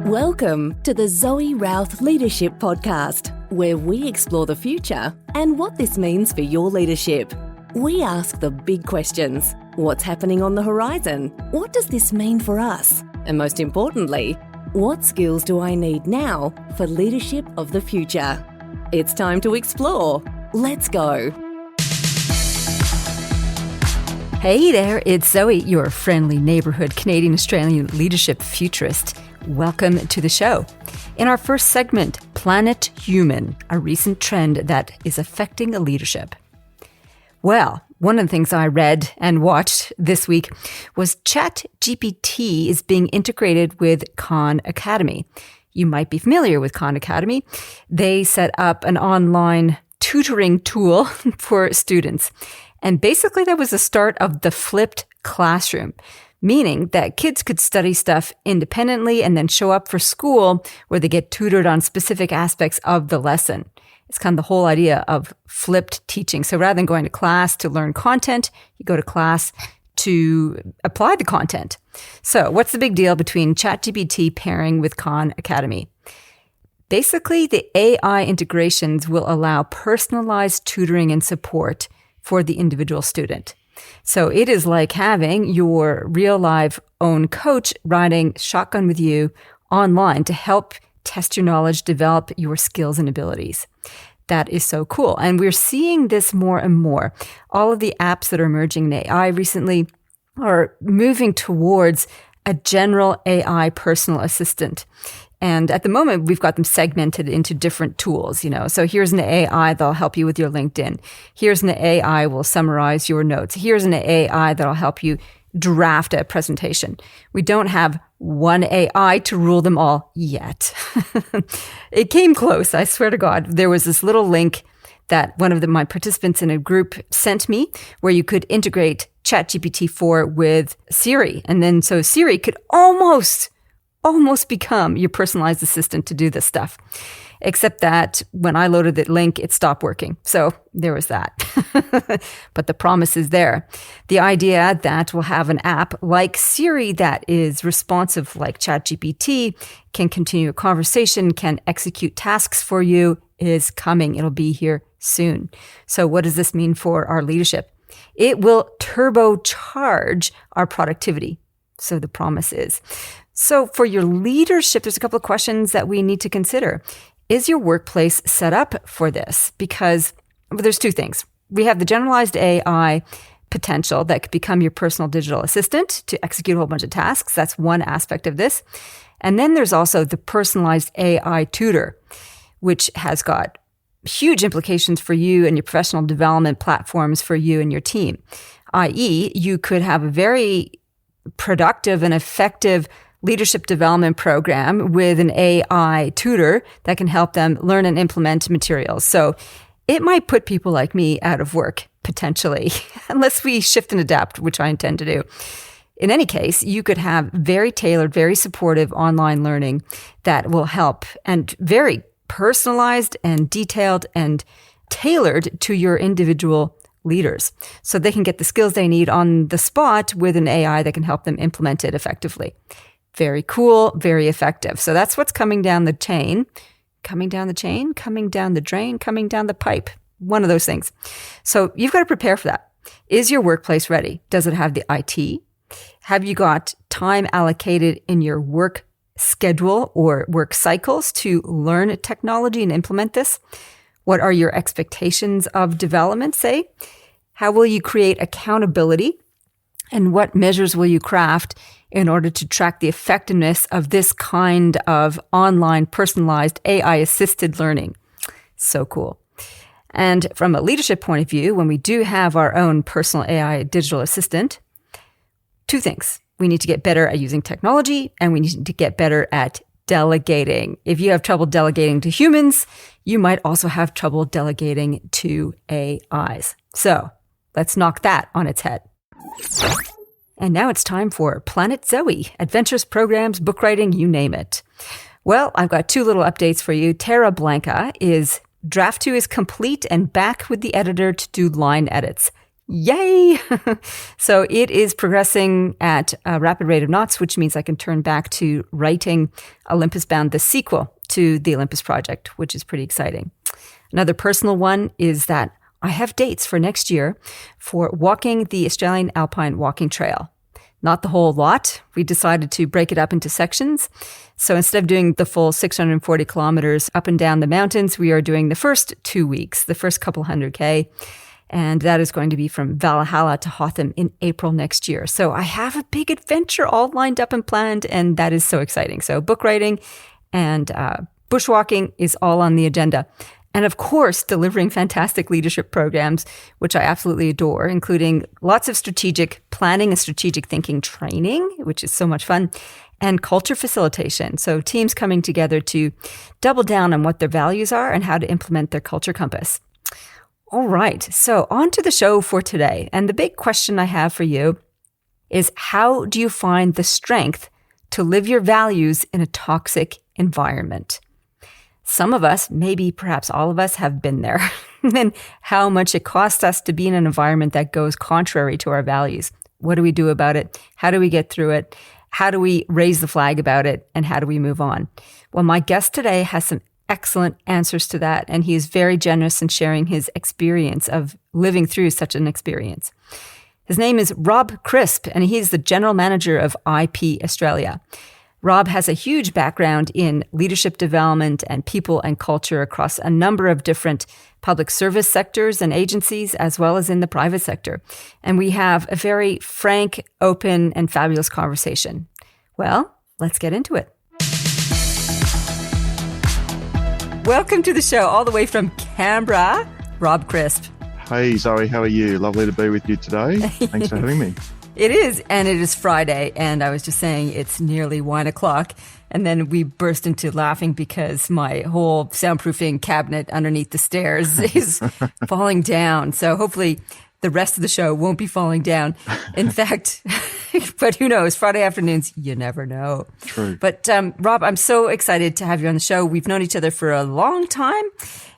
Welcome to the Zoe Routh Leadership Podcast, where we explore the future and what this means for your leadership. We ask the big questions. What's happening on the horizon? What does this mean for us? And most importantly, what skills do I need now for leadership of the future? It's time to explore. Let's go. Hey there, it's Zoe, your friendly neighborhood Canadian-Australian leadership futurist. Welcome to the show. In our first segment, Planet Human, a recent trend that is affecting leadership. Well, one of the things I read and watched this week was ChatGPT is being integrated with Khan Academy. You might be familiar with Khan Academy. They set up an online tutoring tool for students. And basically that was the start of the flipped classroom, meaning that kids could study stuff independently and then show up for school where they get tutored on specific aspects of the lesson. It's kind of the whole idea of flipped teaching. So rather than going to class to learn content, you go to class to apply the content. So what's the big deal between ChatGPT pairing with Khan Academy? Basically, the AI integrations will allow personalized tutoring and support for the individual student. So it is like having your real live own coach riding shotgun with you online to help test your knowledge, develop your skills and abilities. That is so cool. And we're seeing this more and more. All of the apps that are emerging in AI recently are moving towards a general AI personal assistant. And at the moment, we've got them segmented into different tools, So here's an AI that'll help you with your LinkedIn. Here's an AI will summarize your notes. Here's an AI that'll help you draft a presentation. We don't have one AI to rule them all yet. It came close, I swear to God. There was this little link that one of my participants in a group sent me where you could integrate ChatGPT-4 with Siri. And then so Siri could almost become your personalized assistant to do this stuff. Except that when I loaded the link, it stopped working. So there was that. But the promise is there. The idea that we'll have an app like Siri that is responsive like ChatGPT, can continue a conversation, can execute tasks for you is coming. It'll be here soon. So what does this mean for our leadership? It will turbocharge our productivity. So the promise is. So for your leadership, there's a couple of questions that we need to consider. Is your workplace set up for this? Because there's two things. We have the generalized AI potential that could become your personal digital assistant to execute a whole bunch of tasks. That's one aspect of this. And then there's also the personalized AI tutor, which has got huge implications for you and your professional development platforms for you and your team. i.e., you could have a very productive and effective leadership development program with an AI tutor that can help them learn and implement materials. So it might put people like me out of work, potentially, unless we shift and adapt, which I intend to do. In any case, you could have very tailored, very supportive online learning that will help and very personalized and detailed and tailored to your individual leaders so they can get the skills they need on the spot with an AI that can help them implement it effectively. Very cool, very effective. So that's what's coming down the chain. Coming down the chain, coming down the drain, coming down the pipe. One of those things. So you've got to prepare for that. Is your workplace ready? Does it have the IT? Have you got time allocated in your work schedule or work cycles to learn technology and implement this? What are your expectations of development, say? How will you create accountability? And what measures will you craft in order to track the effectiveness of this kind of online personalized AI-assisted learning? So cool. And from a leadership point of view, when we do have our own personal AI digital assistant, two things. We need to get better at using technology, and we need to get better at delegating. If you have trouble delegating to humans, you might also have trouble delegating to AIs. So let's knock that on its head. And now it's time for Planet Zoe, adventures, programs, book writing, you name it. Well, I've got two little updates for you. Terra Blanca draft 2 is complete and back with the editor to do line edits. Yay! So it is progressing at a rapid rate of knots, which means I can turn back to writing Olympus Bound, the sequel to the Olympus Project, which is pretty exciting. Another personal one is that I have dates for next year for walking the Australian Alpine Walking Trail. Not the whole lot. We decided to break it up into sections. So instead of doing the full 640 kilometers up and down the mountains, we are doing the first 2 weeks, the first couple 100K. And that is going to be from Valhalla to Hotham in April next year. So I have a big adventure all lined up and planned, and that is so exciting. So book writing and bushwalking is all on the agenda. And of course, delivering fantastic leadership programs, which I absolutely adore, including lots of strategic planning and strategic thinking training, which is so much fun, and culture facilitation. So teams coming together to double down on what their values are and how to implement their culture compass. All right, so on to the show for today. And the big question I have for you is, how do you find the strength to live your values in a toxic environment? Some of us, maybe perhaps all of us, have been there. And how much it costs us to be in an environment that goes contrary to our values. What do we do about it? How do we get through it? How do we raise the flag about it? And how do we move on? Well, my guest today has some excellent answers to that, and he is very generous in sharing his experience of living through such an experience. His name is Rob Crispe, and he is the general manager of IP Australia. Rob has a huge background in leadership development and people and culture across a number of different public service sectors and agencies, as well as in the private sector. And we have a very frank, open, and fabulous conversation. Well, let's get into it. Welcome to the show, all the way from Canberra, Rob Crispe. Hey Zoe, how are you? Lovely to be with you today. Thanks for having me. It is, and it is Friday, and I was just saying it's nearly 1 o'clock, and then we burst into laughing because my whole soundproofing cabinet underneath the stairs is falling down. So hopefully the rest of the show won't be falling down. In fact, but who knows? Friday afternoons, you never know. True. But Rob, I'm so excited to have you on the show. We've known each other for a long time,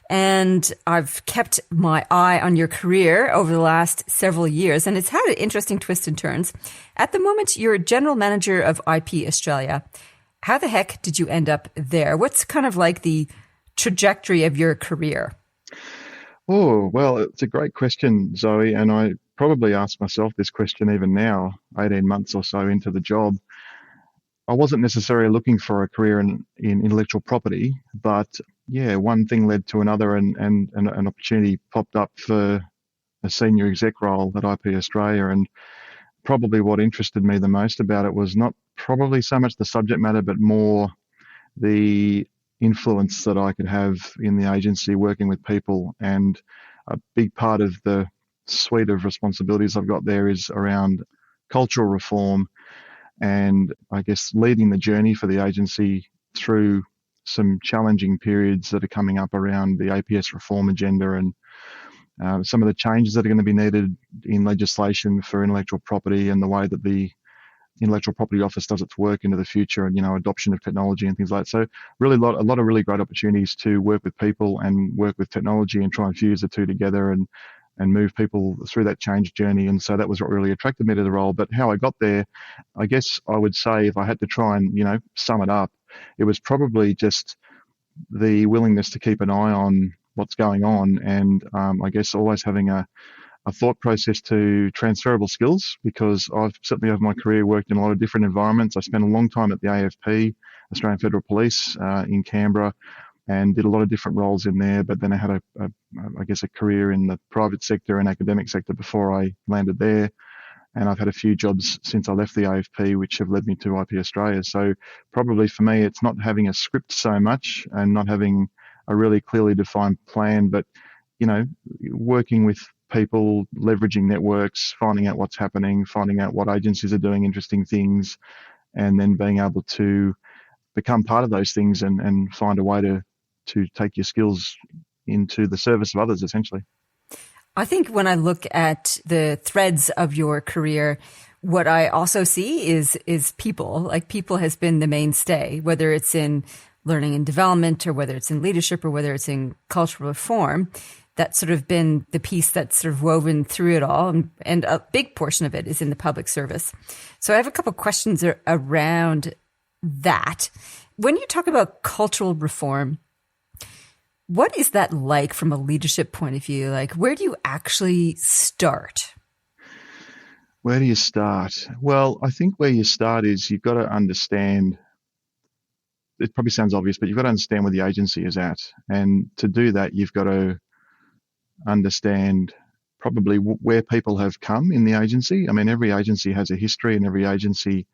and I've kept my eye on your career over the last several years, and it's had an interesting twists and turns. At the moment, you're general manager of IP Australia. How the heck did you end up there? What's kind of like the trajectory of your career? Oh, well, it's a great question, Zoe, and I probably ask myself this question even now, 18 months or so into the job. I wasn't necessarily looking for a career in intellectual property, but yeah, one thing led to another, and an opportunity popped up for a senior exec role at IP Australia. And probably what interested me the most about it was not probably so much the subject matter, but more the influence that I could have in the agency working with people. And a big part of the suite of responsibilities I've got there is around cultural reform and I guess leading the journey for the agency through some challenging periods that are coming up around the APS reform agenda and some of the changes that are going to be needed in legislation for intellectual property and the way that the Intellectual Property Office does its work into the future, and adoption of technology and things like that. So really a lot of really great opportunities to work with people and work with technology and try and fuse the two together and move people through that change journey. And so that was what really attracted me to the role. But how I got there, I guess I would say, if I had to try and sum it up, it was probably just the willingness to keep an eye on what's going on, and I guess always having a thought process to transferable skills, because I've certainly over my career worked in a lot of different environments. I spent a long time at the AFP, Australian Federal Police, in Canberra, and did a lot of different roles in there. But then I had a career in the private sector and academic sector before I landed there. And I've had a few jobs since I left the AFP, which have led me to IP Australia. So probably for me, it's not having a script so much and not having a really clearly defined plan, but, working with people, leveraging networks, finding out what's happening, finding out what agencies are doing interesting things, and then being able to become part of those things and find a way to take your skills into the service of others, essentially. I think when I look at the threads of your career, what I also see is people. Like, people has been the mainstay, whether it's in learning and development or whether it's in leadership or whether it's in cultural reform. that's sort of been the piece that's sort of woven through it all. And a big portion of it is in the public service. So I have a couple of questions around that. When you talk about cultural reform, what is that like from a leadership point of view? Like, where do you actually start? Where do you start? Well, I think where you start is you've got to understand, it probably sounds obvious, but you've got to understand where the agency is at. And to do that, you've got to understand probably where people have come in the agency. I mean, every agency has a history, and every agency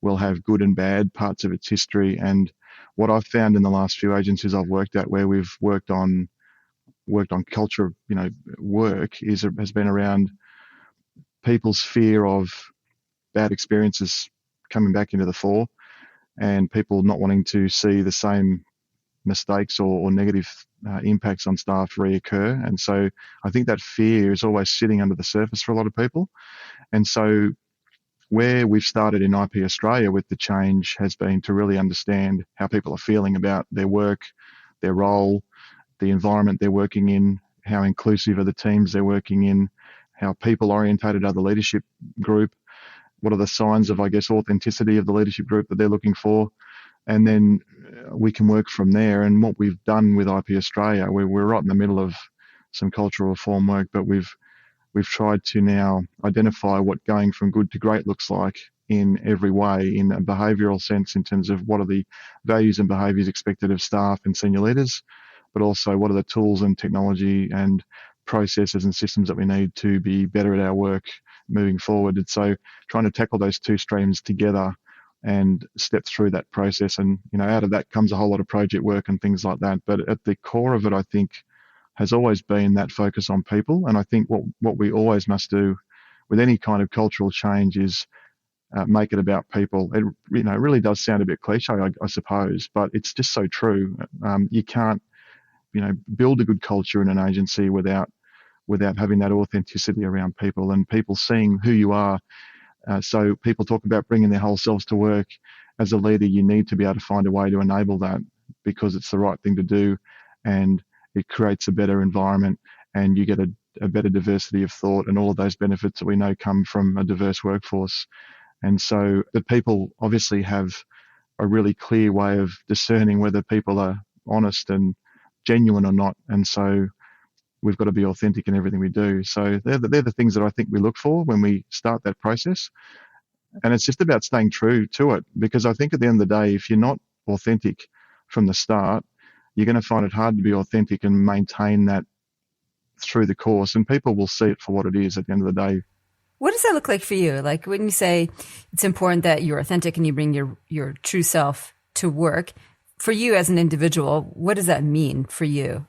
will have good and bad parts of its history. And what I've found in the last few agencies I've worked at, where we've worked on culture, work, has been around people's fear of bad experiences coming back into the fore, and people not wanting to see the same mistakes or negative impacts on staff reoccur. And so I think that fear is always sitting under the surface for a lot of people. And so where we've started in IP Australia with the change has been to really understand how people are feeling about their work, their role, the environment they're working in, how inclusive are the teams they're working in, how people orientated are the leadership group, what are the signs of, I guess, authenticity of the leadership group that they're looking for. And then we can work from there. And what we've done with IP Australia, we're right in the middle of some cultural reform work, but we've tried to now identify what going from good to great looks like in every way, in a behavioural sense, in terms of what are the values and behaviours expected of staff and senior leaders, but also what are the tools and technology and processes and systems that we need to be better at our work moving forward. And so trying to tackle those two streams together and step through that process. And, out of that comes a whole lot of project work and things like that. But at the core of it, I think, has always been that focus on people. And I think what we always must do with any kind of cultural change is make it about people. It really does sound a bit cliche, I suppose, but it's just so true. You can't build a good culture in an agency without having that authenticity around people and people seeing who you are. So people talk about bringing their whole selves to work. As a leader, you need to be able to find a way to enable that, because it's the right thing to do, and it creates a better environment, and you get a better diversity of thought and all of those benefits that we know come from a diverse workforce. And so the people obviously have a really clear way of discerning whether people are honest and genuine or not. And so we've got to be authentic in everything we do. So they're the things that I think we look for when we start that process. And it's just about staying true to it, because I think at the end of the day, if you're not authentic from the start, you're going to find it hard to be authentic and maintain that through the course. And people will see it for what it is at the end of the day. What does that look like for you? Like when you say it's important that you're authentic and you bring your true self to work, for you as an individual, what does that mean for you?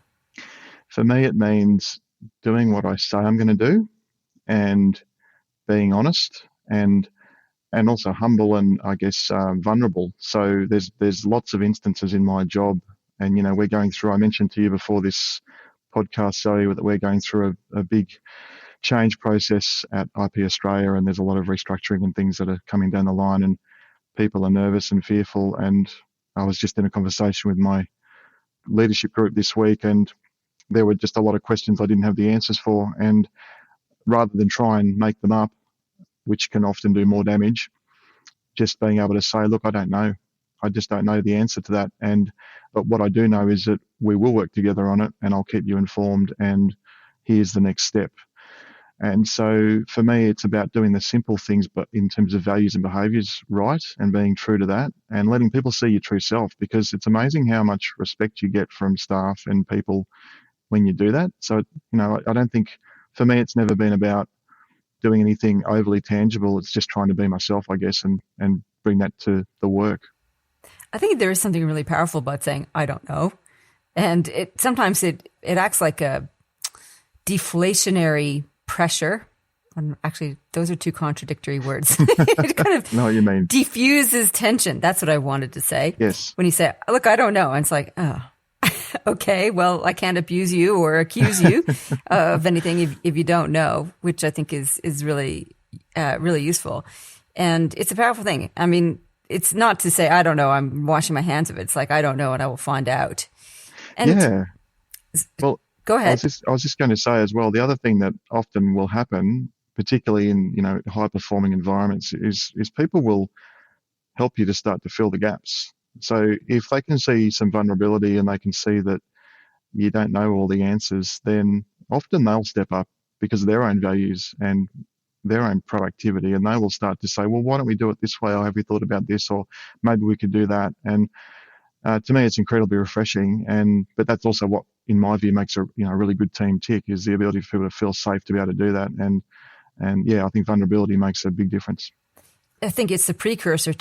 For me, it means doing what I say I'm going to do, and being honest and also humble and, I guess, vulnerable. So there's lots of instances in my job, and we're going through, I mentioned to you before this podcast, Zoe, that we're going through a big change process at IP Australia, and there's a lot of restructuring and things that are coming down the line, and people are nervous and fearful. And I was just in a conversation with my leadership group this week, and there were just a lot of questions I didn't have the answers for. And rather than try and make them up, which can often do more damage, just being able to say, look, I don't know. I just don't know the answer to that. But what I do know is that we will work together on it, and I'll keep you informed, and here's the next step. And so for me, it's about doing the simple things, but in terms of values and behaviours right, and being true to that, and letting people see your true self, because it's amazing how much respect you get from staff and people when you do that. So, I don't think, for me, it's never been about doing anything overly tangible. It's just trying to be myself, I guess, and bring that to the work. I think there is something really powerful about saying, I don't know. And sometimes it acts like a deflationary pressure. And actually, those are two contradictory words. It kind of know what you mean. Diffuses tension. That's what I wanted to say. Yes. When you say, look, I don't know. And it's like, oh, okay, well, I can't abuse you or accuse you of anything if you don't know, which I think is really, really useful. And it's a powerful thing. I mean, it's not to say, I don't know, I'm washing my hands of it. It's like, I don't know, and I will find out. And yeah. Well, Go ahead. I was just going to say as well, the other thing that often will happen, particularly in, high performing environments, is people will help you to start to fill the gaps. So if they can see some vulnerability and they can see that you don't know all the answers, then often they'll step up because of their own values and their own proactivity, and they will start to say, well, why don't we do it this way? Or have you thought about this? Or maybe we could do that. And to me, it's incredibly refreshing. But that's also what, in my view, makes a really good team tick, is the ability for people to feel safe to be able to do that. And yeah, I think vulnerability makes a big difference. I think it's the precursor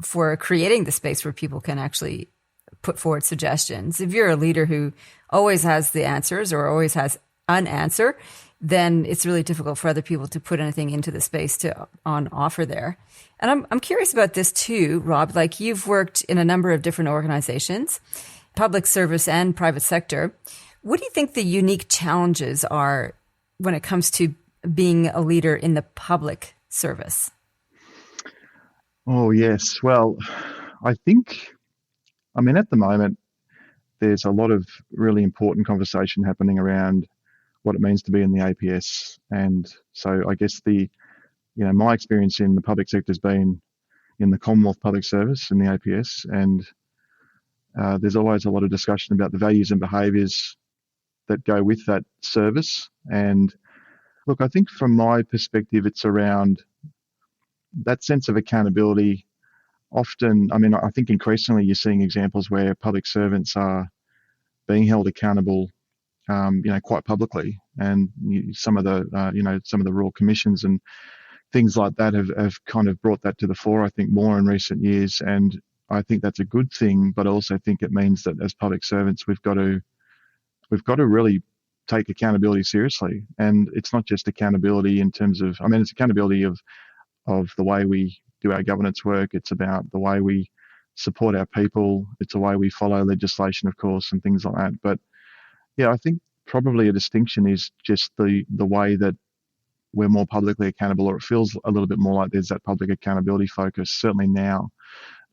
for creating the space where people can actually put forward suggestions. If you're a leader who always has the answers or always has an answer, then it's really difficult for other people to put anything into the space on offer there. And I'm curious about this too, Rob. Like, you've worked in a number of different organizations, public service and private sector. What do you think the unique challenges are when it comes to being a leader in the public service? Oh, yes. Well, at the moment, there's a lot of really important conversation happening around what it means to be in the APS. And so I guess my experience in the public sector has been in the Commonwealth Public Service in the APS. And there's always a lot of discussion about the values and behaviours that go with that service. And look, I think from my perspective, it's around that sense of accountability. Often, I think increasingly you're seeing examples where public servants are being held accountable, quite publicly, and some of the royal commissions and things like that have kind of brought that to the fore, I think, more in recent years. And I think that's a good thing, but I also think it means that as public servants, we've got to really take accountability seriously. And it's not just accountability in terms of, it's accountability of the way we do our governance work. It's about the way we support our people. It's the way we follow legislation, of course, and things like that. But yeah, I think probably a distinction is just the way that we're more publicly accountable, or it feels a little bit more like there's that public accountability focus, certainly now.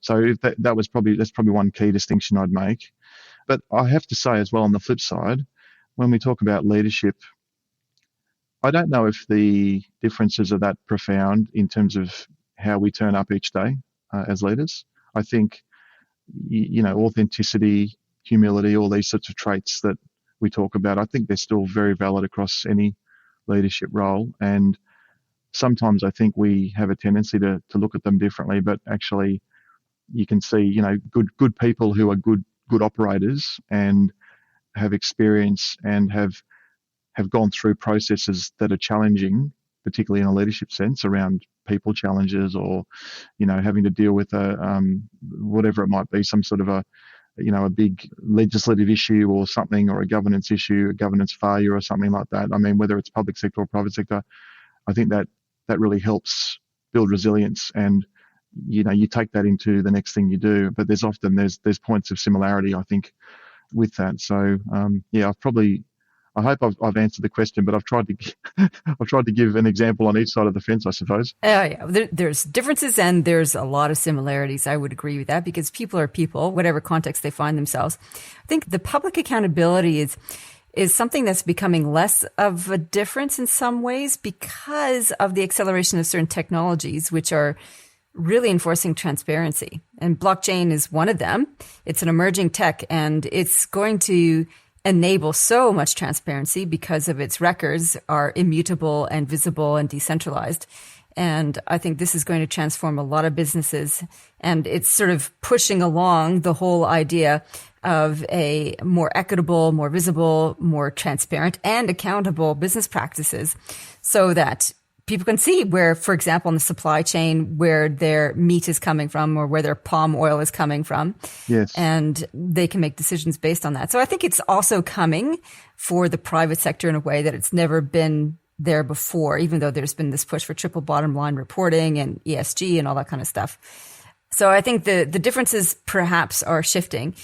So if that's probably one key distinction I'd make. But I have to say as well, on the flip side, when we talk about leadership, I don't know if the differences are that profound in terms of how we turn up each day as leaders. I think, authenticity, humility, all these sorts of traits that we talk about, I think they're still very valid across any leadership role. And sometimes I think we have a tendency to look at them differently, but actually you can see, good people who are good operators and have experience and have gone through processes that are challenging, particularly in a leadership sense, around people challenges, or, having to deal with whatever it might be, some sort of a big legislative issue or something, or a governance issue, a governance failure or something like that. Whether it's public sector or private sector, I think that really helps build resilience, and, you take that into the next thing you do. But there's points of similarity, I think, with that. So, I hope I've answered the question, but I've tried to give an example on each side of the fence, I suppose. Yeah, there's differences and there's a lot of similarities. I would agree with that, because people are people, whatever context they find themselves. I think the public accountability is something that's becoming less of a difference in some ways because of the acceleration of certain technologies, which are really enforcing transparency. And blockchain is one of them. It's an emerging tech, and it's going to enable so much transparency because of its records are immutable and visible and decentralized. And I think this is going to transform a lot of businesses, and it's sort of pushing along the whole idea of a more equitable, more visible, more transparent and accountable business practices, so that people can see where, for example, in the supply chain, where their meat is coming from or where their palm oil is coming from. Yes. And they can make decisions based on that. So I think it's also coming for the private sector in a way that it's never been there before, even though there's been this push for triple bottom line reporting and ESG and all that kind of stuff. So I think the differences perhaps are shifting,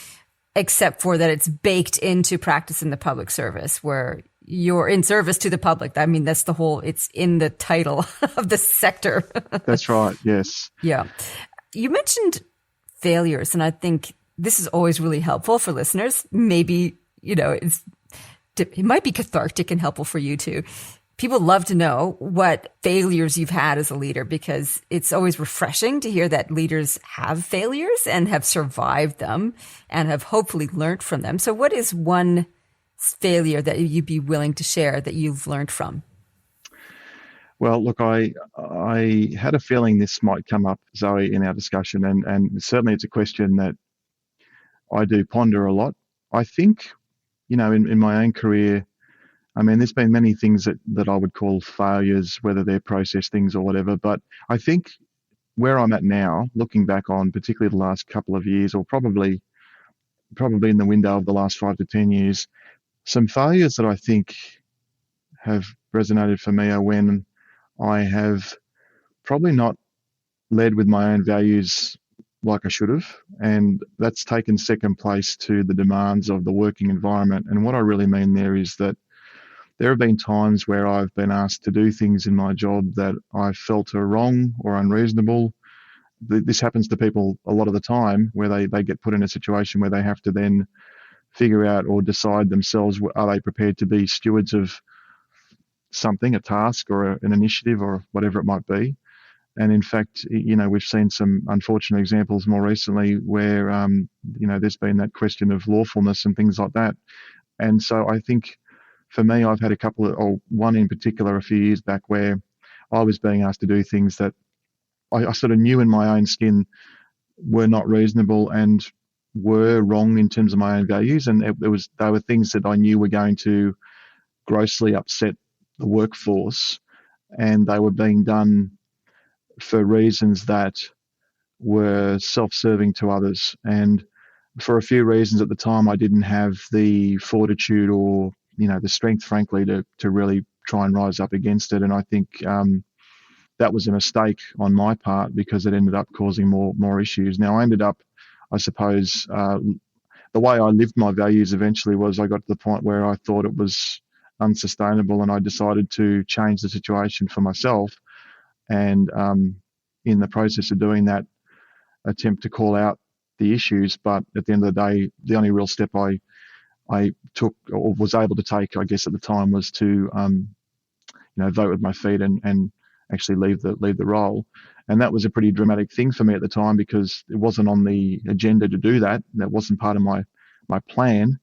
except for that it's baked into practice in the public service, where you're in service to the public. That's the whole, it's in the title of the sector. That's right. Yes. Yeah. You mentioned failures, and I think this is always really helpful for listeners. Maybe, it's it might be cathartic and helpful for you too. People love to know what failures you've had as a leader, because it's always refreshing to hear that leaders have failures and have survived them and have hopefully learned from them. So what is one failure that you'd be willing to share that you've learned from? Well, look, I had a feeling this might come up, Zoe, in our discussion, and certainly it's a question that I do ponder a lot. I think, in my own career, I mean, there's been many things that I would call failures, whether they're process things or whatever. But I think where I'm at now, looking back on particularly the last couple of years, or probably in the window of the last 5 to 10 years, some failures that I think have resonated for me are when I have probably not led with my own values like I should have. And that's taken second place to the demands of the working environment. And what I really mean there is that there have been times where I've been asked to do things in my job that I felt are wrong or unreasonable. This happens to people a lot of the time, where they get put in a situation where they have to then figure out or decide themselves, are they prepared to be stewards of something, a task or an initiative or whatever it might be. And in fact, we've seen some unfortunate examples more recently where, there's been that question of lawfulness and things like that. And so I think, for me, I've had one in particular a few years back where I was being asked to do things that I sort of knew in my own skin were not reasonable and were wrong in terms of my own values. And they were things that I knew were going to grossly upset the workforce, and they were being done for reasons that were self-serving to others. And for a few reasons at the time, I didn't have the fortitude or the strength, frankly, to really try and rise up against it. And I think that was a mistake on my part, because it ended up causing more issues. Now, I ended up, I suppose, the way I lived my values eventually was I got to the point where I thought it was unsustainable, and I decided to change the situation for myself. And in the process of doing that, attempt to call out the issues. But at the end of the day, the only real step I took, or was able to take, I guess at the time, was to vote with my feet and actually leave the role. And that was a pretty dramatic thing for me at the time, because it wasn't on the agenda to do that. That wasn't part of my plan,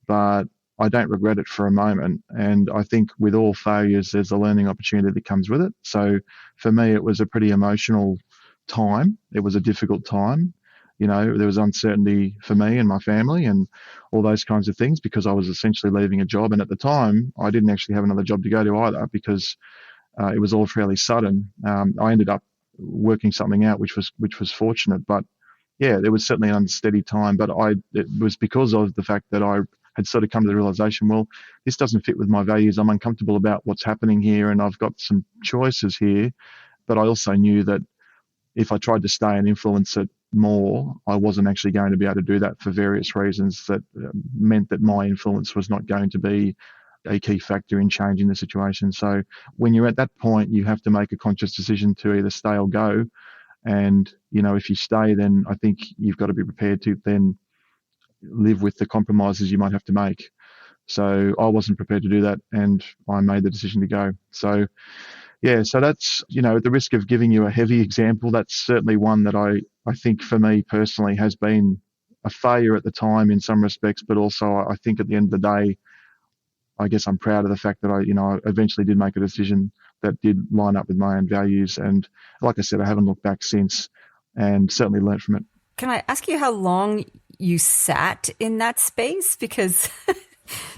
but I don't regret it for a moment. And I think with all failures, there's a learning opportunity that comes with it. So for me, it was a pretty emotional time. It was a difficult time. There was uncertainty for me and my family and all those kinds of things, because I was essentially leaving a job. And at the time, I didn't actually have another job to go to either, because it was all fairly sudden. I ended up working something out, which was fortunate. But yeah, there was certainly an unsteady time. But it was because of the fact that I had sort of come to the realization, well, this doesn't fit with my values. I'm uncomfortable about what's happening here, and I've got some choices here. But I also knew that if I tried to stay and influence it more, I wasn't actually going to be able to do that for various reasons that meant that my influence was not going to be a key factor in changing the situation. So when you're at that point, you have to make a conscious decision to either stay or go. And, if you stay, then I think you've got to be prepared to then live with the compromises you might have to make. So I wasn't prepared to do that, and I made the decision to go. So yeah, so that's, at the risk of giving you a heavy example, that's certainly one that I think for me personally has been a failure at the time in some respects, but also I think at the end of the day, I guess I'm proud of the fact that I eventually did make a decision that did line up with my own values. And like I said, I haven't looked back since, and certainly learned from it. Can I ask you how long you sat in that space? Because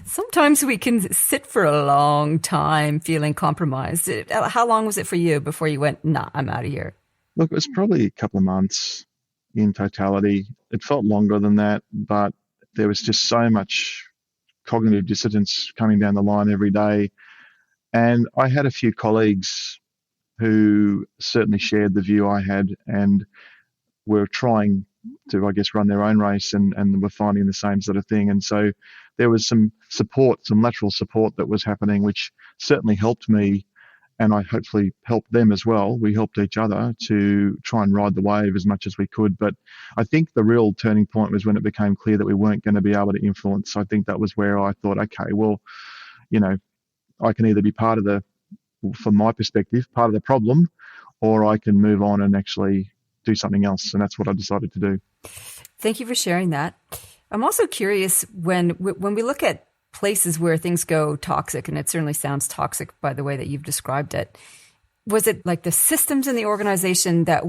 sometimes we can sit for a long time feeling compromised. How long was it for you before you went, nah, I'm out of here? Look, it was probably a couple of months in totality. It felt longer than that, but there was just so much cognitive dissonance coming down the line every day. And I had a few colleagues who certainly shared the view I had and were trying to, I guess, run their own race and were finding the same sort of thing. And so there was some support, some lateral support that was happening, which certainly helped me and I hopefully helped them as well. We helped each other to try and ride the wave as much as we could. But I think the real turning point was when it became clear that we weren't going to be able to influence. I think that was where I thought, okay, well, I can either be from my perspective, part of the problem, or I can move on and actually do something else. And that's what I decided to do. Thank you for sharing that. I'm also curious when we look at places where things go toxic, and it certainly sounds toxic by the way that you've described it, was it like the systems in the organization that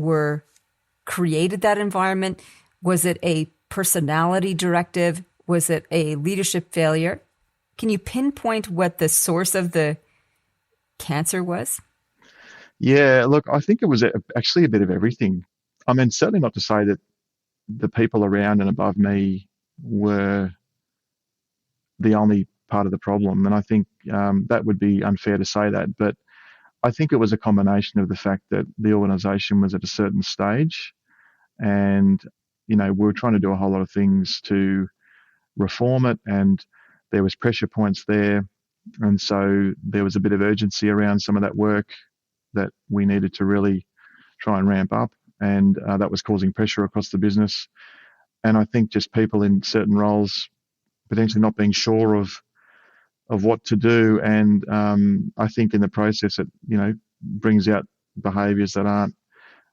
created that environment? Was it a personality directive? Was it a leadership failure? Can you pinpoint what the source of the cancer was? Yeah, look, I think it was actually a bit of everything. I mean, certainly not to say that the people around and above me were the only part of the problem. And I think that would be unfair to say that. But I think it was a combination of the fact that the organisation was at a certain stage and, we were trying to do a whole lot of things to reform it, and there was pressure points there. And so there was a bit of urgency around some of that work that we needed to really try and ramp up. And that was causing pressure across the business. And I think just people in certain roles potentially not being sure of what to do. And I think in the process it, brings out behaviours that aren't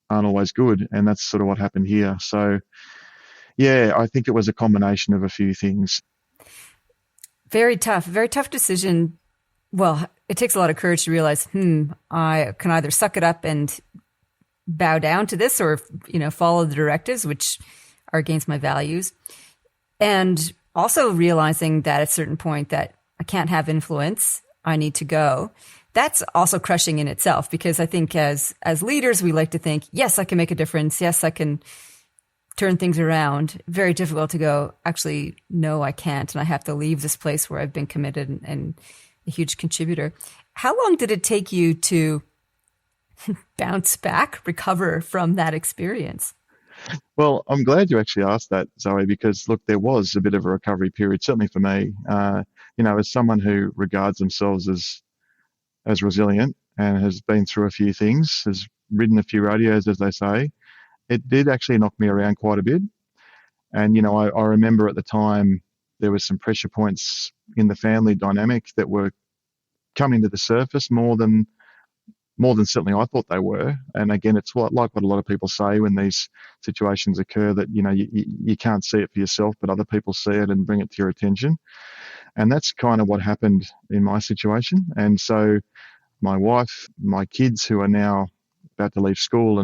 always good. And that's sort of what happened here. So, yeah, I think it was a combination of a few things. Very tough decision. Well, it takes a lot of courage to realize, I can either suck it up and bow down to this or, follow the directives, which are against my values. And also realizing that at a certain point that I can't have influence, I need to go. That's also crushing in itself, because I think as leaders, we like to think, yes, I can make a difference. Yes, I can turn things around. Very difficult to go, actually, no, I can't. And I have to leave this place where I've been committed and a huge contributor. How long did it take you to bounce back, recover from that experience? Well, I'm glad you actually asked that, Zoe, because look, there was a bit of a recovery period, certainly for me. As someone who regards themselves as resilient and has been through a few things, has ridden a few rodeos, as they say, it did actually knock me around quite a bit. And, I remember at the time there was some pressure points in the family dynamic that were coming to the surface more than certainly I thought they were. And again, it's like what a lot of people say when these situations occur, that, you can't see it for yourself, but other people see it and bring it to your attention. And that's kind of what happened in my situation. And so my wife, my kids who are now about to leave school,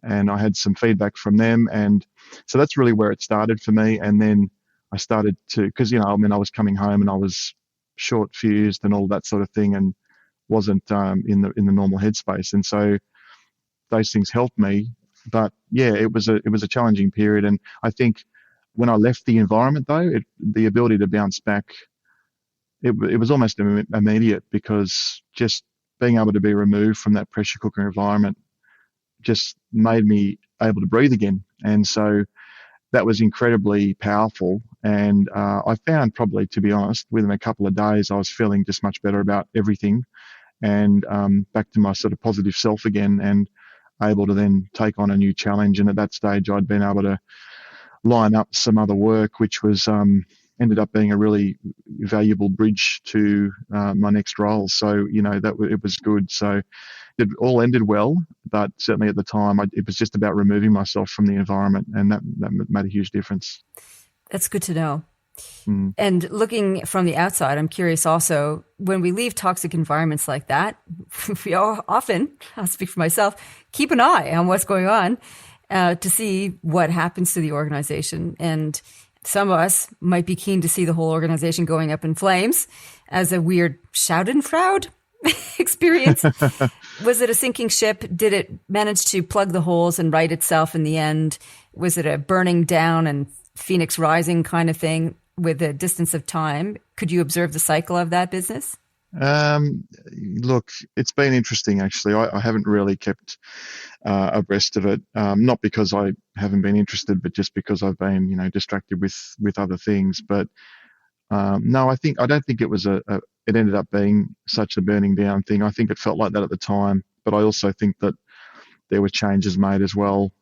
and I had some feedback from them. And so that's really where it started for me. And then I started to, because, I was coming home and I was short fused and all that sort of thing, and wasn't in the normal headspace. And so those things helped me. But yeah, it was a challenging period. And I think when I left the environment, though, the ability to bounce back, it was almost immediate, because just being able to be removed from that pressure cooker environment just made me able to breathe again. And so that was incredibly powerful. And I found, probably, to be honest, within a couple of days, I was feeling just much better about everything, and back to my sort of positive self again, and able to then take on a new challenge. And at that stage, I'd been able to line up some other work, which was ended up being a really valuable bridge to my next role. So, it was good. So it all ended well, but certainly at the time, it was just about removing myself from the environment, and that made a huge difference. That's good to know. And looking from the outside, I'm curious also, when we leave toxic environments like that, we all often, I'll speak for myself, keep an eye on what's going on to see what happens to the organization. And some of us might be keen to see the whole organization going up in flames as a weird Schadenfreude experience. Was it a sinking ship? Did it manage to plug the holes and right itself in the end? Was it a burning down and Phoenix rising kind of thing with a distance of time? Could you observe the cycle of that business? Look, it's been interesting, actually. I haven't really kept abreast of it, not because I haven't been interested, but just because I've been, distracted with other things. But No, I don't think it was it ended up being such a burning down thing. I think it felt like that at the time, but I also think that there were changes made as well,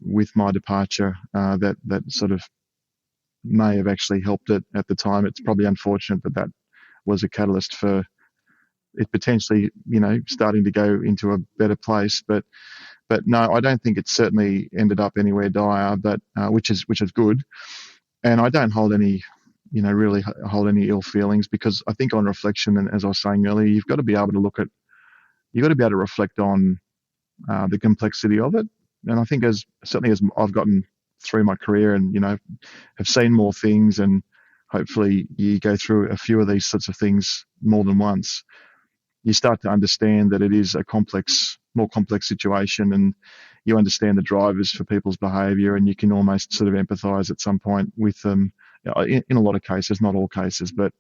with my departure, that sort of may have actually helped it at the time. It's probably unfortunate that that was a catalyst for it potentially, starting to go into a better place. But no, I don't think it certainly ended up anywhere dire, but which is good. And I don't hold any, really hold any ill feelings, because I think on reflection, and as I was saying earlier, you've got to be able to reflect on the complexity of it. And I think certainly as I've gotten through my career and, have seen more things, and hopefully you go through a few of these sorts of things more than once, you start to understand that it is a more complex situation, and you understand the drivers for people's behaviour, and you can almost sort of empathise at some point with them. In a lot of cases, not all cases, but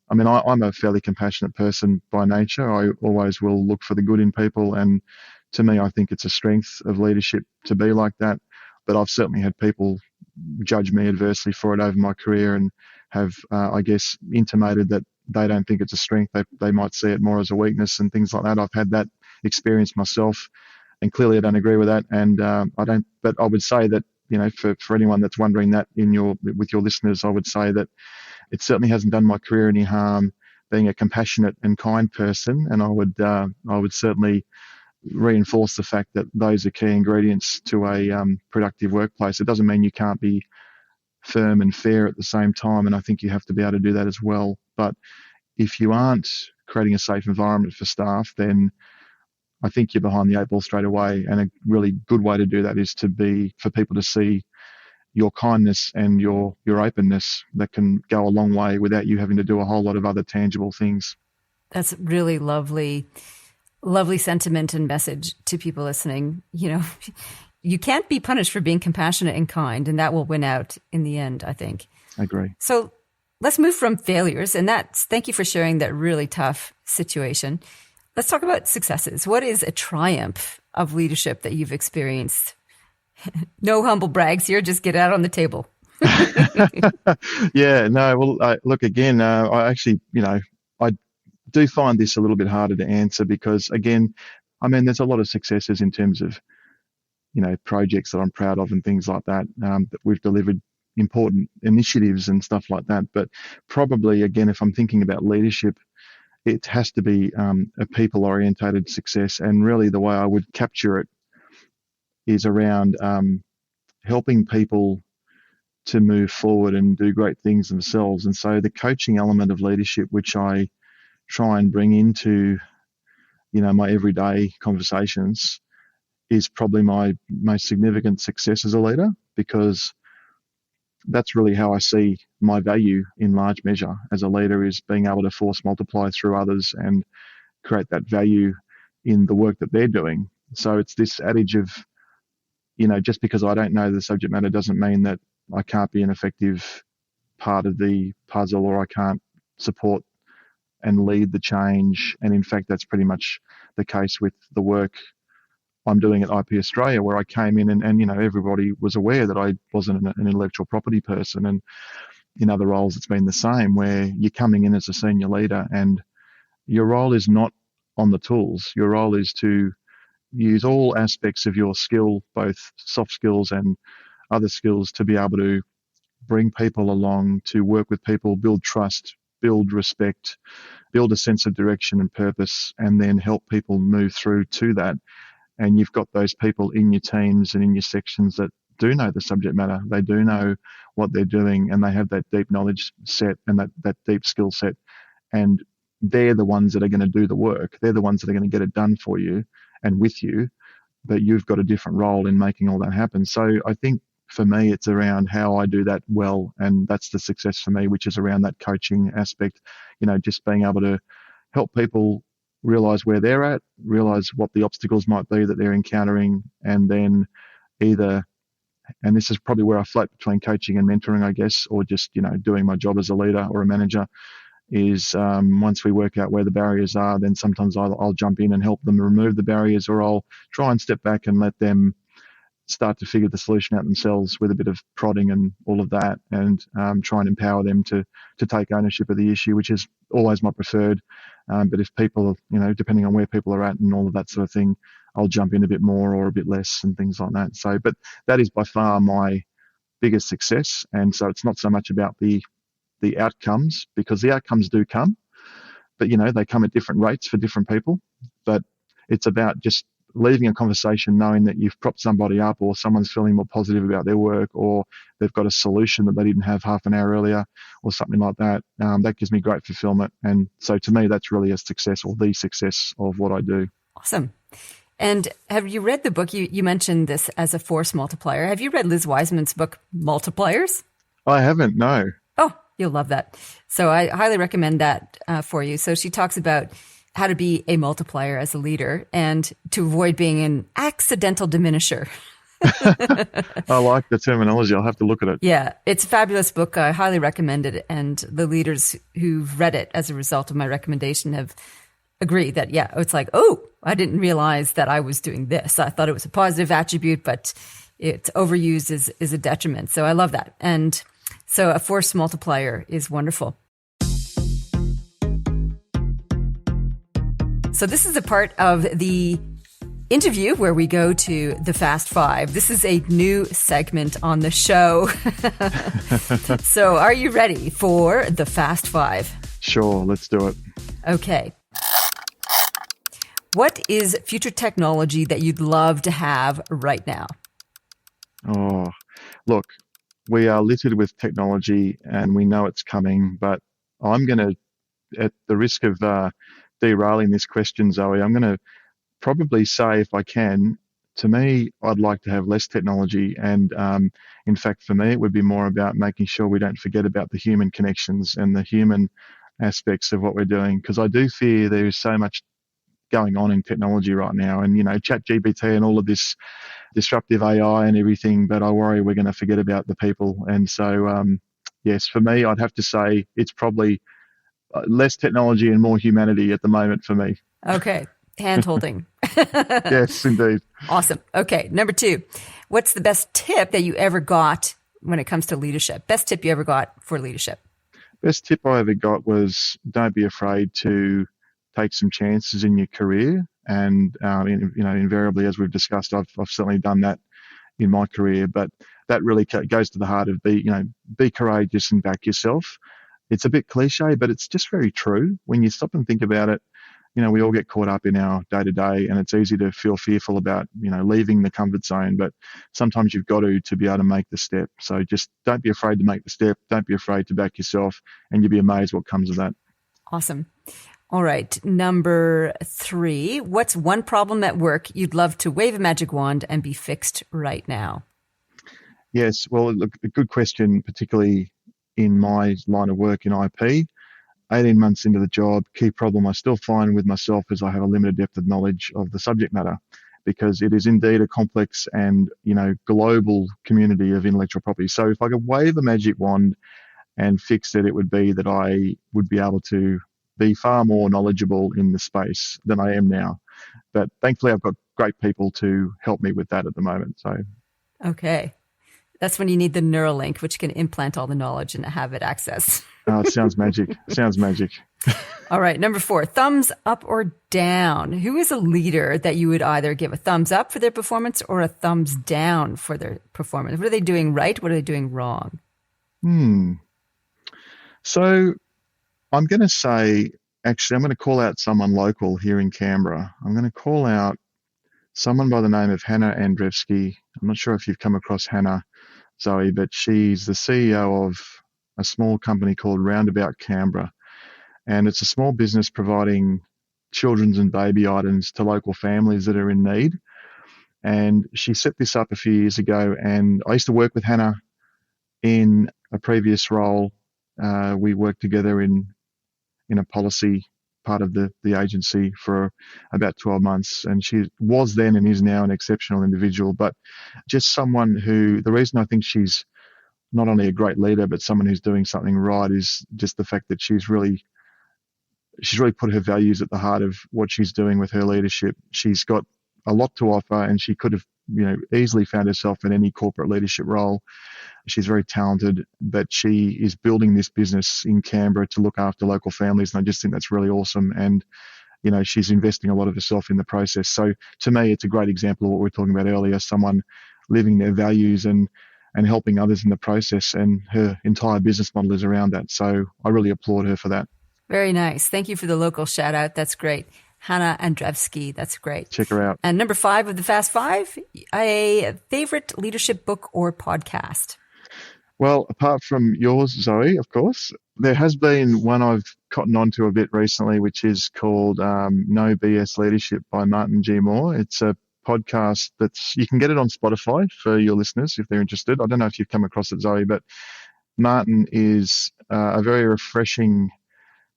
I mean, I'm a fairly compassionate person by nature. I always will look for the good in people, and to me, I think it's a strength of leadership to be like that. But I've certainly had people judge me adversely for it over my career, and have, I guess, intimated that they don't think it's a strength. They might see it more as a weakness and things like that. I've had that experience myself, and clearly I don't agree with that. And I don't. But I would say that, for anyone that's wondering that with your listeners, I would say that it certainly hasn't done my career any harm being a compassionate and kind person. And I would certainly reinforce the fact that those are key ingredients to a productive workplace. It doesn't mean you can't be firm and fair at the same time, and I think you have to be able to do that as well. But if you aren't creating a safe environment for staff, then I think you're behind the eight ball straight away. And a really good way to do that is for people to see your kindness and your openness that can go a long way without you having to do a whole lot of other tangible things. That's really lovely sentiment and message to people listening. You can't be punished for being compassionate and kind, and that will win out in the end, I think. I agree. So let's move from failures, and thank you for sharing that really tough situation. Let's talk about successes. What is a triumph of leadership that you've experienced? No humble brags here, just get out on the table. Yeah, no, well, look, again, I actually, I do find this a little bit harder to answer, because, again, I mean, there's a lot of successes in terms of, projects that I'm proud of and things like that, that we've delivered important initiatives and stuff like that. But probably, again, if I'm thinking about leadership, it has to be a people-orientated success. And really the way I would capture it is around helping people to move forward and do great things themselves. And so the coaching element of leadership, which I try and bring into, my everyday conversations, is probably my most significant success as a leader, because that's really how I see my value in large measure as a leader, is being able to force multiply through others and create that value in the work that they're doing. So it's this adage of, just because I don't know the subject matter doesn't mean that I can't be an effective part of the puzzle, or I can't support and lead the change. And in fact, that's pretty much the case with the work I'm doing at IP Australia, where I came in and everybody was aware that I wasn't an intellectual property person. And in other roles, it's been the same, where you're coming in as a senior leader and your role is not on the tools. Your role is to use all aspects of your skill, both soft skills and other skills, to be able to bring people along, to work with people, build trust, build respect, build a sense of direction and purpose, and then help people move through to that. And you've got those people in your teams and in your sections that do know the subject matter. They do know what they're doing, and they have that deep knowledge set and that deep skill set. And they're the ones that are going to do the work. They're the ones that are going to get it done for you and with you. But you've got a different role in making all that happen. So I think for me, it's around how I do that well. And that's the success for me, which is around that coaching aspect, just being able to help people realize where they're at, realize what the obstacles might be that they're encountering, and then either, and this is probably where I float between coaching and mentoring, I guess, or just, doing my job as a leader or a manager, is once we work out where the barriers are, then sometimes I'll jump in and help them remove the barriers, or I'll try and step back and let them start to figure the solution out themselves with a bit of prodding and all of that, and try and empower them to take ownership of the issue, which is always my preferred. But if people, depending on where people are at and all of that sort of thing, I'll jump in a bit more or a bit less and things like that. So, but that is by far my biggest success. And so it's not so much about the outcomes, because the outcomes do come, but they come at different rates for different people. But it's about just leaving a conversation knowing that you've propped somebody up, or someone's feeling more positive about their work, or they've got a solution that they didn't have half an hour earlier, or something like that. That gives me great fulfillment. And so to me, that's really a success, or the success of what I do. Awesome. And have you read the book? You mentioned this as a force multiplier. Have you read Liz Wiseman's book, Multipliers? I haven't, no. Oh, you'll love that. So I highly recommend that for you. So she talks about how to be a multiplier as a leader and to avoid being an accidental diminisher. I like the terminology. I'll have to look at it. Yeah, it's a fabulous book. I highly recommend it. And the leaders who've read it as a result of my recommendation have agreed that, yeah, it's like, oh, I didn't realize that I was doing this. I thought it was a positive attribute, but it's overused is a detriment. So I love that. And so a force multiplier is wonderful. So this is a part of the interview where we go to the Fast Five. This is a new segment on the show. So are you ready for the Fast Five? Sure, let's do it. Okay. What is future technology that you'd love to have right now? Oh, look, we are littered with technology and we know it's coming, but I'm going to, at the risk of derailing this question, Zoe, I'm going to probably say, if I can, to me, I'd like to have less technology. And in fact, for me, it would be more about making sure we don't forget about the human connections and the human aspects of what we're doing. Because I do fear there is so much going on in technology right now, and ChatGPT and all of this disruptive AI and everything, but I worry we're going to forget about the people. And so yes, for me, I'd have to say it's probably less technology and more humanity at the moment for me. Okay, hand holding. Yes, indeed. Awesome. Okay, number 2, what's the best tip that you ever got when it comes to leadership? Best tip you ever got for leadership? Best tip I ever got was, don't be afraid to take some chances in your career. And, invariably, as we've discussed, I've certainly done that in my career, but that really goes to the heart of be courageous and back yourself. It's a bit cliche, but it's just very true. When you stop and think about it, we all get caught up in our day to day, and it's easy to feel fearful about, leaving the comfort zone, but sometimes you've got to be able to make the step. So just don't be afraid to make the step. Don't be afraid to back yourself, and you'll be amazed what comes of that. Awesome. All right. Number 3, what's one problem at work you'd love to wave a magic wand and be fixed right now? Yes. Well, look, a good question, particularly in my line of work in IP. 18 months into the job, key problem I still find with myself is I have a limited depth of knowledge of the subject matter, because it is indeed a complex and, global community of intellectual property. So if I could wave a magic wand and fix it, it would be that I would be able to be far more knowledgeable in the space than I am now. But thankfully, I've got great people to help me with that at the moment. So, okay. That's when you need the Neuralink, which can implant all the knowledge and have it access. Oh, it sounds magic. Sounds magic. All right. Number 4, thumbs up or down. Who is a leader that you would either give a thumbs up for their performance or a thumbs down for their performance? What are they doing right? What are they doing wrong? So I'm going to say, actually, I'm going to call out someone local here in Canberra. I'm going to call out someone by the name of Hannah Andrevsky. I'm not sure if you've come across Hannah, Zoe, but she's the CEO of a small company called Roundabout Canberra. And it's a small business providing children's and baby items to local families that are in need. And she set this up a few years ago. And I used to work with Hannah in a previous role. We worked together in a policy part of the agency for about 12 months. And she was then and is now an exceptional individual, but just someone who, the reason I think she's not only a great leader, but someone who's doing something right is just the fact that she's really put her values at the heart of what she's doing with her leadership. She's got a lot to offer, and she could have, easily found herself in any corporate leadership role. She's very talented, but she is building this business in Canberra to look after local families, and I just think that's really awesome. And she's investing a lot of herself in the process. So to me, it's a great example of what we were talking about earlier, someone living their values and helping others in the process, and her entire business model is around that. So I really applaud her for that. Very nice. Thank you for the local shout out. That's great. Hannah Andrzejewski. That's great. Check her out. And number 5 of the Fast 5, a favorite leadership book or podcast? Well, apart from yours, Zoe, of course, there has been one I've cottoned on to a bit recently, which is called No BS Leadership by Martin G. Moore. It's a podcast you can get it on Spotify for your listeners if they're interested. I don't know if you've come across it, Zoe, but Martin is a very refreshing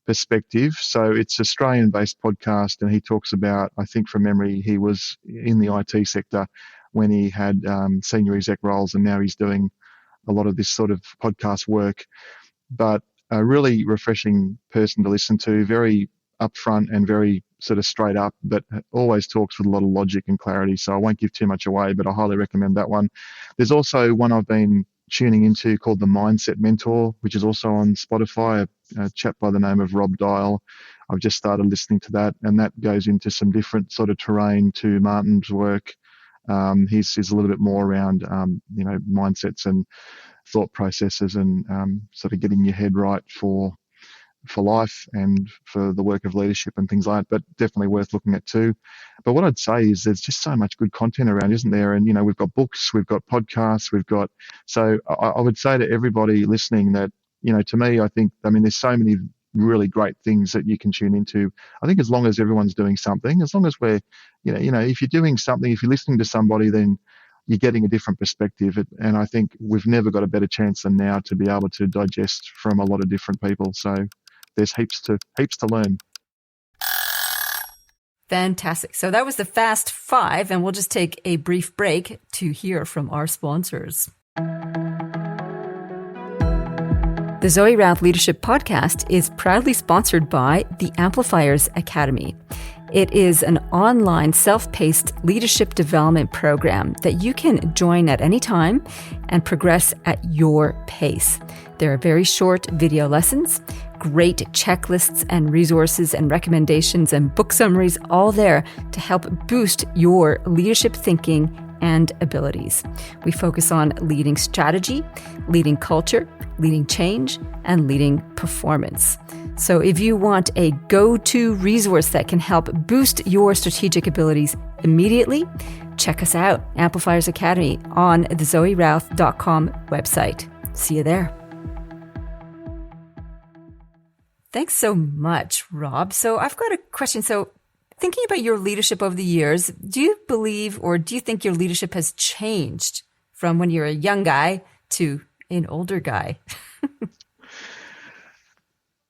perspective. So it's Australian-based podcast, and he talks about, I think from memory, he was in the IT sector when he had senior exec roles, and now he's doing a lot of this sort of podcast work. But a really refreshing person to listen to, very upfront and very sort of straight up, but always talks with a lot of logic and clarity. So I won't give too much away, but I highly recommend that one. There's also one I've been tuning into called The Mindset Mentor, which is also on Spotify, a chap by the name of Rob Dial. I've just started listening to that, and that goes into some different sort of terrain to Martin's work. He's a little bit more around, mindsets and thought processes, and sort of getting your head right for life and for the work of leadership and things like that, but definitely worth looking at too. But what I'd say is there's just so much good content around, isn't there? And, we've got books, we've got podcasts, so I would say to everybody listening that, to me, there's so many really great things that you can tune into. I think as long as everyone's doing something, as long as we're, if you're doing something, if you're listening to somebody, then you're getting a different perspective. And I think we've never got a better chance than now to be able to digest from a lot of different people. So there's heaps to learn. Fantastic. So that was the Fast 5, and we'll just take a brief break to hear from our sponsors. The Zoe Routh Leadership Podcast is proudly sponsored by the Amplifiers Academy. It is an online self-paced leadership development program that you can join at any time and progress at your pace. There are very short video lessons, great checklists and resources and recommendations and book summaries, all there to help boost your leadership thinking and abilities. We focus on leading strategy, leading culture, leading change, and leading performance. So if you want a go-to resource that can help boost your strategic abilities immediately, check us out, Amplifiers Academy, on the zoerouth.com website. See you there. Thanks so much, Rob. So I've got a question. So thinking about your leadership over the years, do you believe or do you think your leadership has changed from when you're a young guy to an older guy?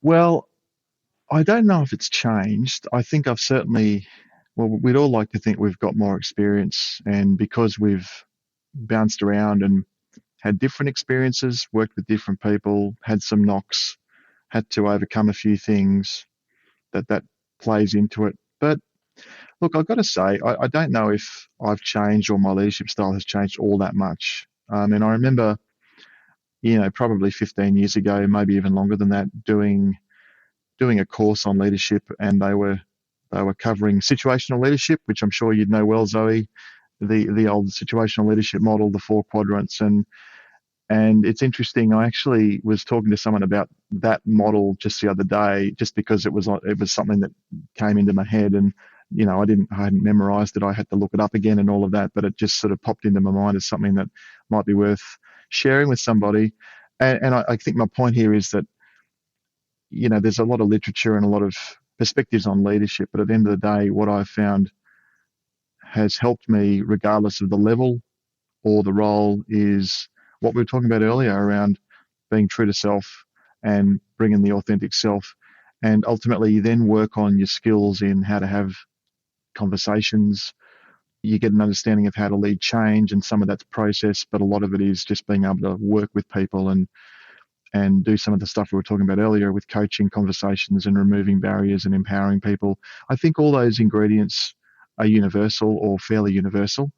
Well, I don't know if it's changed. I think I've certainly, we'd all like to think we've got more experience, and because we've bounced around and had different experiences, worked with different people, had some knocks, had to overcome a few things, that plays into it. But look, I've got to say, I don't know if I've changed or my leadership style has changed all that much. And I remember, probably 15 years ago, maybe even longer than that, doing a course on leadership, and they were covering situational leadership, which I'm sure you'd know well, Zoe, the old situational leadership model, the 4 quadrants. And it's interesting. I actually was talking to someone about that model just the other day, just because it was something that came into my head, and I hadn't memorized it. I had to look it up again and all of that, but it just sort of popped into my mind as something that might be worth sharing with somebody. And I think my point here is that, there's a lot of literature and a lot of perspectives on leadership, but at the end of the day, what I've found has helped me, regardless of the level or the role, is what we were talking about earlier around being true to self and bringing the authentic self. And ultimately, you then work on your skills in how to have conversations. You get an understanding of how to lead change, and some of that's process, but a lot of it is just being able to work with people and do some of the stuff we were talking about earlier with coaching conversations and removing barriers and empowering people. I think all those ingredients are universal or fairly universal,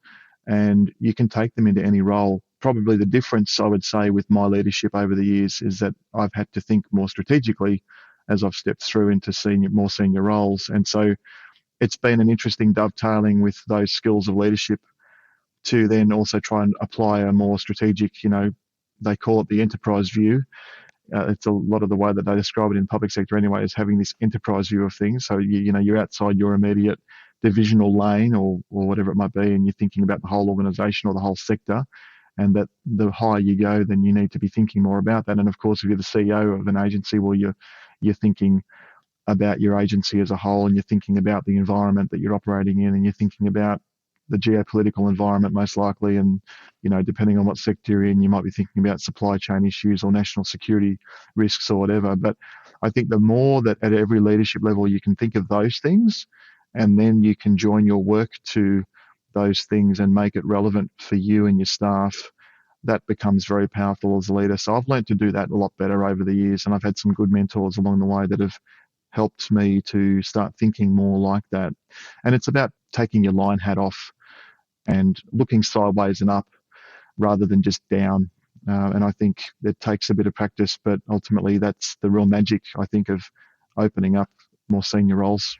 and you can take them into any role. Probably the difference, I would say, with my leadership over the years is that I've had to think more strategically as I've stepped through into more senior roles. And so it's been an interesting dovetailing with those skills of leadership to then also try and apply a more strategic, they call it the enterprise view. It's a lot of the way that they describe it in the public sector anyway, is having this enterprise view of things. So, you're outside your immediate divisional lane or whatever it might be, and you're thinking about the whole organisation or the whole sector, and that the higher you go, then you need to be thinking more about that. And of course, if you're the CEO of an agency, well, you're thinking about your agency as a whole, and you're thinking about the environment that you're operating in, and you're thinking about the geopolitical environment most likely, and depending on what sector you're in, you might be thinking about supply chain issues or national security risks or whatever. But I think the more that at every leadership level you can think of those things, and then you can join your work to those things and make it relevant for you and your staff, that becomes very powerful as a leader. So I've learned to do that a lot better over the years, and I've had some good mentors along the way that have helped me to start thinking more like that. And it's about taking your line hat off and looking sideways and up rather than just down. And I think it takes a bit of practice, but ultimately that's the real magic, I think, of opening up more senior roles.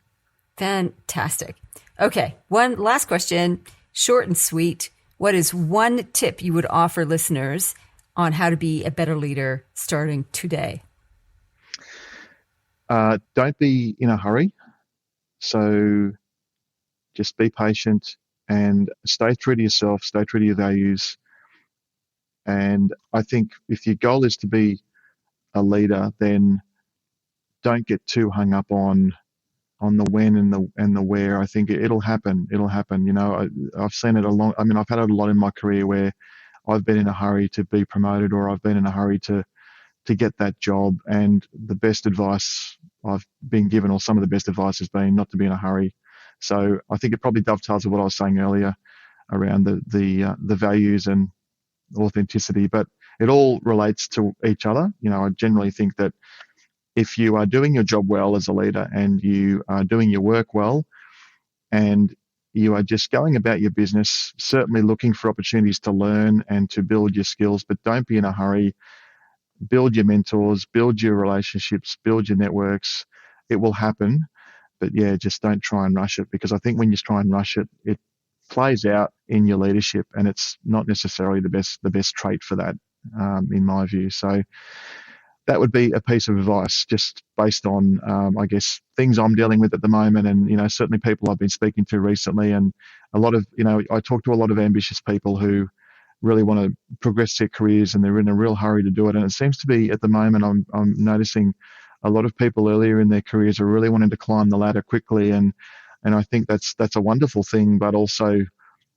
Fantastic. Okay, one last question, short and sweet. What is one tip you would offer listeners on how to be a better leader starting today? Don't be in a hurry. So just be patient and stay true to yourself, stay true to your values. And I think if your goal is to be a leader, then don't get too hung up on the when and the where. I think it'll happen. It'll happen. I've seen it I've had it a lot in my career where I've been in a hurry to be promoted, or I've been in a hurry to get that job. And the best advice I've been given, or some of the best advice, has been not to be in a hurry. So I think it probably dovetails with what I was saying earlier around the values and authenticity, but it all relates to each other. I generally think that if you are doing your job well as a leader, and you are doing your work well, and you are just going about your business, certainly looking for opportunities to learn and to build your skills, but don't be in a hurry. Build your mentors, build your relationships, build your networks. It will happen. But yeah, just don't try and rush it, because I think when you try and rush it, it plays out in your leadership, and it's not necessarily the best trait for that, in my view. So that would be a piece of advice, just based on, I guess, things I'm dealing with at the moment, and certainly people I've been speaking to recently, and a lot of I talk to a lot of ambitious people who really want to progress their careers, and they're in a real hurry to do it. And it seems to be at the moment I'm noticing a lot of people earlier in their careers are really wanting to climb the ladder quickly, and I think that's a wonderful thing, but also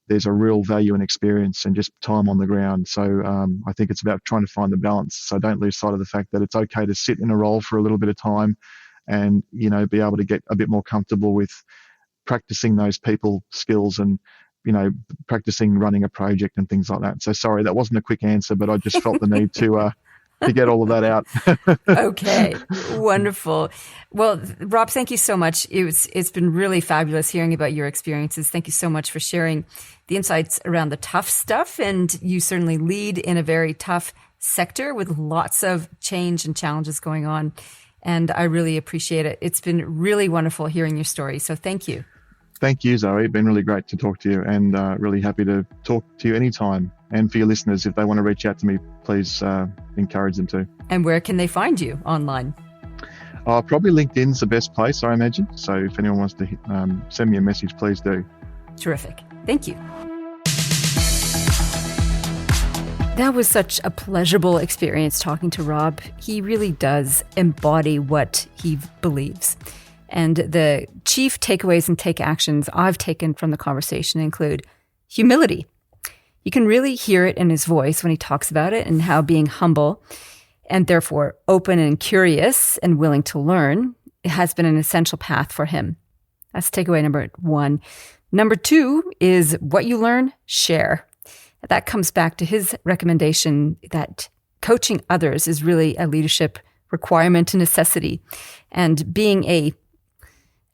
there's a real value in experience and just time on the ground. So I think it's about trying to find the balance. So don't lose sight of the fact that it's okay to sit in a role for a little bit of time, and be able to get a bit more comfortable with practicing those people skills, and practicing running a project and things like that. So sorry, that wasn't a quick answer, but I just felt the need to get all of that out. Okay, wonderful. Well, Rob, thank you so much. It's been really fabulous hearing about your experiences. Thank you so much for sharing the insights around the tough stuff. And you certainly lead in a very tough sector with lots of change and challenges going on. And I really appreciate it. It's been really wonderful hearing your story. So thank you. Thank you, Zoe. It's been really great to talk to you, and really happy to talk to you anytime. And for your listeners, if they want to reach out to me, please encourage them to. And where can they find you online? Probably LinkedIn's the best place, I imagine. So if anyone wants to send me a message, please do. Terrific. Thank you. That was such a pleasurable experience talking to Rob. He really does embody what he believes. And the chief takeaways and take actions I've taken from the conversation include humility. You can really hear it in his voice when he talks about it, and how being humble and therefore open and curious and willing to learn has been an essential path for him. That's takeaway number 1. Number 2 is what you learn, share. That comes back to his recommendation that coaching others is really a leadership requirement and necessity. And being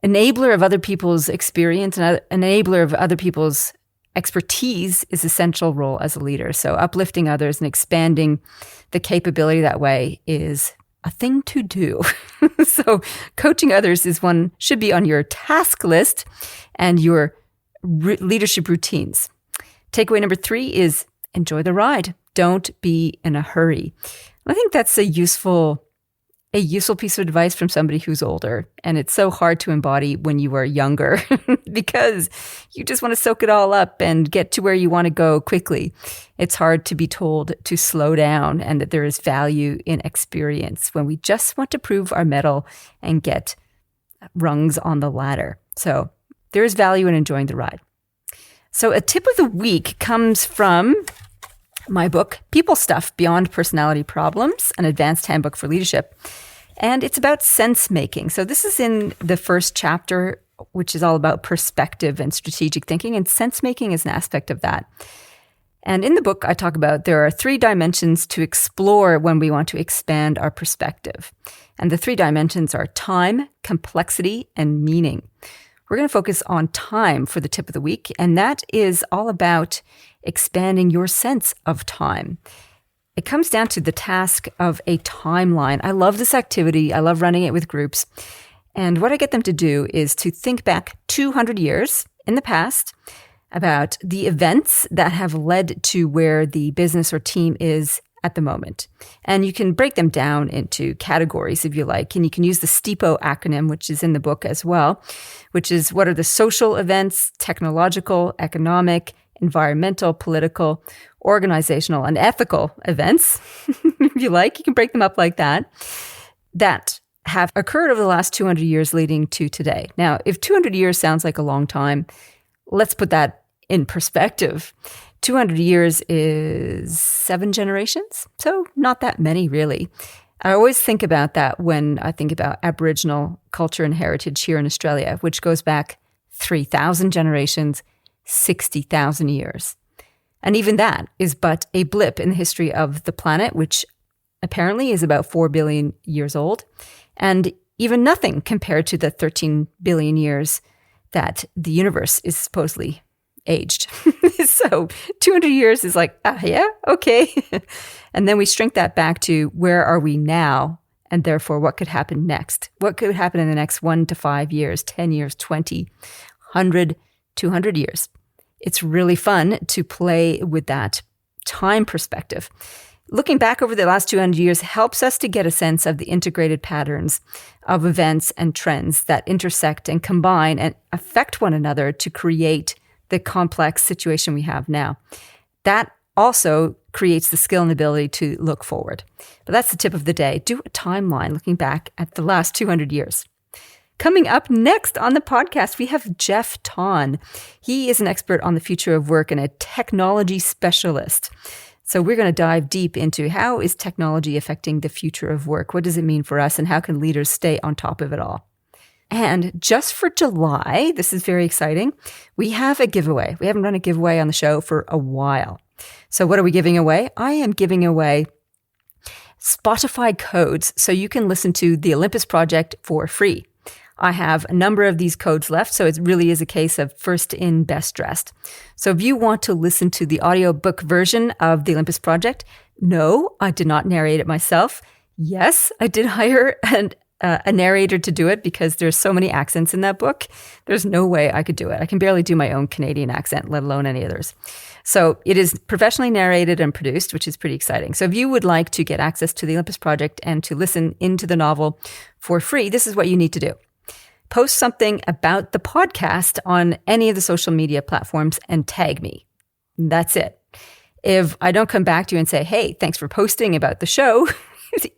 an enabler of other people's experience and an enabler of other people's expertise is a central role as a leader. So uplifting others and expanding the capability that way is a thing to do. So coaching others should be on your task list and your leadership routines. Takeaway number 3 is enjoy the ride. Don't be in a hurry. I think that's a useful piece of advice from somebody who's older. And it's so hard to embody when you are younger because you just want to soak it all up and get to where you want to go quickly. It's hard to be told to slow down and that there is value in experience when we just want to prove our mettle and get rungs on the ladder. So there is value in enjoying the ride. So a tip of the week comes from my book, People Stuff, Beyond Personality Problems, an advanced handbook for leadership. And it's about sense making. So this is in the first chapter, which is all about perspective and strategic thinking. And sense making is an aspect of that. And in the book, I talk about there are 3 dimensions to explore when we want to expand our perspective. And the 3 dimensions are time, complexity, and meaning. We're going to focus on time for the tip of the week. And that is all about expanding your sense of time. It comes down to the task of a timeline. I love this activity. I love running it with groups. And what I get them to do is to think back 200 years in the past about the events that have led to where the business or team is at the moment. And you can break them down into categories if you like. And you can use the STIPO acronym, which is in the book as well, which is what are the social events, technological, economic, environmental, political, organizational, and ethical events, if you like. You can break them up like that have occurred over the last 200 years leading to today. Now, if 200 years sounds like a long time, let's put that in perspective. 200 years is 7 generations, so not that many really. I always think about that when I think about Aboriginal culture and heritage here in Australia, which goes back 3,000 generations, 60,000 years. And even that is but a blip in the history of the planet, which apparently is about 4 billion years old, and even nothing compared to the 13 billion years that the universe is supposedly aged. So 200 years is like, yeah, okay. And then we shrink that back to where are we now? And therefore, what could happen next? What could happen in the next 1 to 5 years, 10 years, 20, 100, 200 years? It's really fun to play with that time perspective. Looking back over the last 200 years helps us to get a sense of the integrated patterns of events and trends that intersect and combine and affect one another to create the complex situation we have now. That also creates the skill and ability to look forward. But that's the tip of the day. Do a timeline looking back at the last 200 years. Coming up next on the podcast, we have Jeff Ton. He is an expert on the future of work and a technology specialist. So we're going to dive deep into how is technology affecting the future of work? What does it mean for us? And how can leaders stay on top of it all? And just for July, this is very exciting, we have a giveaway. We haven't run a giveaway on the show for a while. So what are we giving away? I am giving away Spotify codes so you can listen to the Olympus Project for free. I have a number of these codes left, so it really is a case of first in, best dressed. So if you want to listen to the audiobook version of the Olympus Project, no, I did not narrate it myself. Yes, I did hire a narrator to do it because there's so many accents in that book. There's no way I could do it. I can barely do my own Canadian accent, let alone any others. So it is professionally narrated and produced, which is pretty exciting. So if you would like to get access to the Olympus Project and to listen into the novel for free, this is what you need to do. Post something about the podcast on any of the social media platforms and tag me. That's it. If I don't come back to you and say, hey, thanks for posting about the show,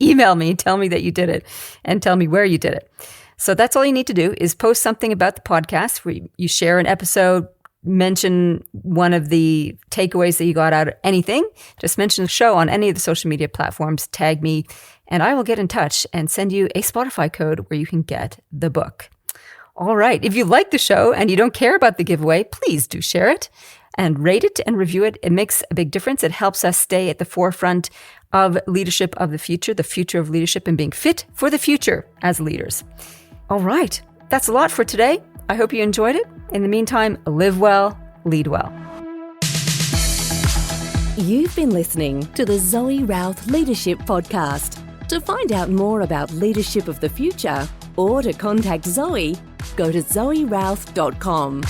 email me, tell me that you did it, and tell me where you did it. So that's all you need to do is post something about the podcast where you share an episode, mention one of the takeaways that you got out of anything. Just mention the show on any of the social media platforms, tag me, and I will get in touch and send you a Spotify code where you can get the book. All right. If you like the show and you don't care about the giveaway, please do share it and rate it and review it. It makes a big difference. It helps us stay at the forefront of leadership of the future of leadership and being fit for the future as leaders. All right. That's a lot for today. I hope you enjoyed it. In the meantime, live well, lead well. You've been listening to the Zoe Routh Leadership Podcast. To find out more about leadership of the future or to contact Zoe, go to zoerouth.com.